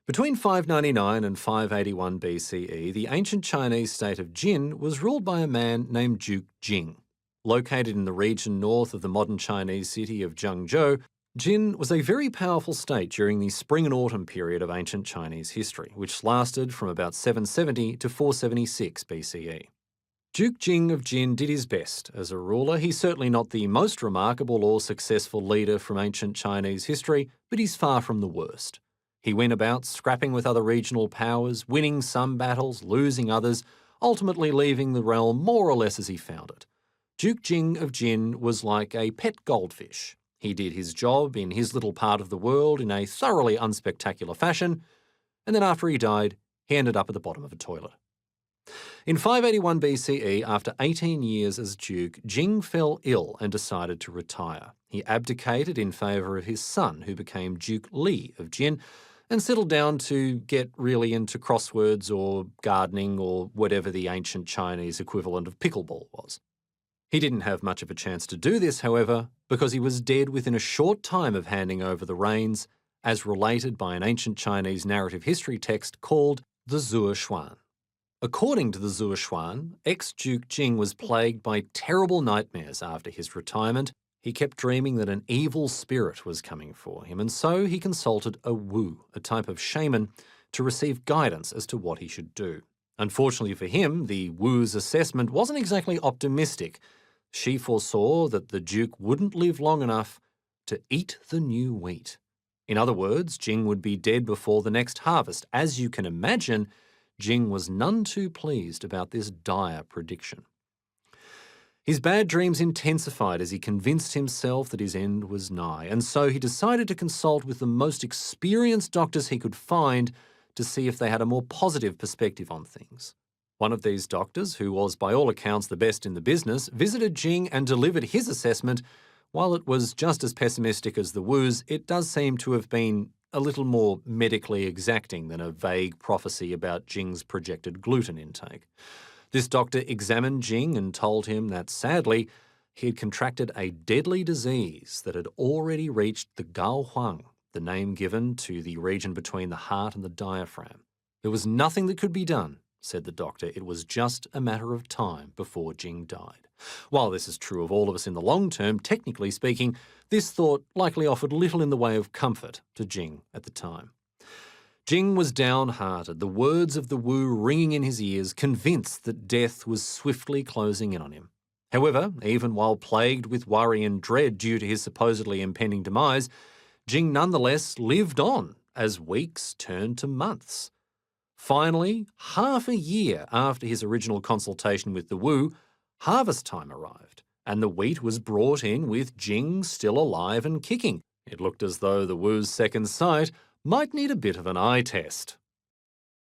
Between 599 and 581 BCE, the ancient Chinese state of Jin was ruled by a man named Duke Jing. Located in the region north of the modern Chinese city of Zhengzhou, Jin was a very powerful state during the spring and autumn period of ancient Chinese history, which lasted from about 770 to 476 BCE. Duke Jing of Jin did his best as a ruler. He's certainly not the most remarkable or successful leader from ancient Chinese history, but he's far from the worst. He went about scrapping with other regional powers, winning some battles, losing others, ultimately leaving the realm more or less as he found it. Duke Jing of Jin was like a pet goldfish. He did his job in his little part of the world in a thoroughly unspectacular fashion, and then after he died, he ended up at the bottom of a toilet. In 581 BCE, after 18 years as Duke, Jing fell ill and decided to retire. He abdicated in favour of his son, who became Duke Li of Jin, and settled down to get really into crosswords or gardening or whatever the ancient Chinese equivalent of pickleball was. He didn't have much of a chance to do this, however, because he was dead within a short time of handing over the reins, as related by an ancient Chinese narrative history text called the Zuoshuan. According to the Zuoshuan, ex-Duke Jing was plagued by terrible nightmares after his retirement. He kept dreaming that an evil spirit was coming for him, and so he consulted a wu, a type of shaman, to receive guidance as to what he should do. Unfortunately for him, the wu's assessment wasn't exactly optimistic. She foresaw that the Duke wouldn't live long enough to eat the new wheat. In other words, Jing would be dead before the next harvest. As you can imagine, Jing was none too pleased about this dire prediction. His bad dreams intensified as he convinced himself that his end was nigh, and so he decided to consult with the most experienced doctors he could find to see if they had a more positive perspective on things. One of these doctors, who was by all accounts the best in the business, visited Jing and delivered his assessment. While it was just as pessimistic as the wu's, it does seem to have been a little more medically exacting than a vague prophecy about Jing's projected gluten intake. This doctor examined Jing and told him that, sadly, he had contracted a deadly disease that had already reached the Gao Huang, the name given to the region between the heart and the diaphragm. There was nothing that could be done, said the doctor. It was just a matter of time before Jing died. While this is true of all of us in the long term, technically speaking, this thought likely offered little in the way of comfort to Jing at the time. Jing was downhearted, the words of the wu ringing in his ears, convinced that death was swiftly closing in on him. However, even while plagued with worry and dread due to his supposedly impending demise, Jing nonetheless lived on as weeks turned to months. Finally, half a year after his original consultation with the wu, harvest time arrived, and the wheat was brought in with Jing still alive and kicking. It looked as though the wu's second sight might need a bit of an eye test.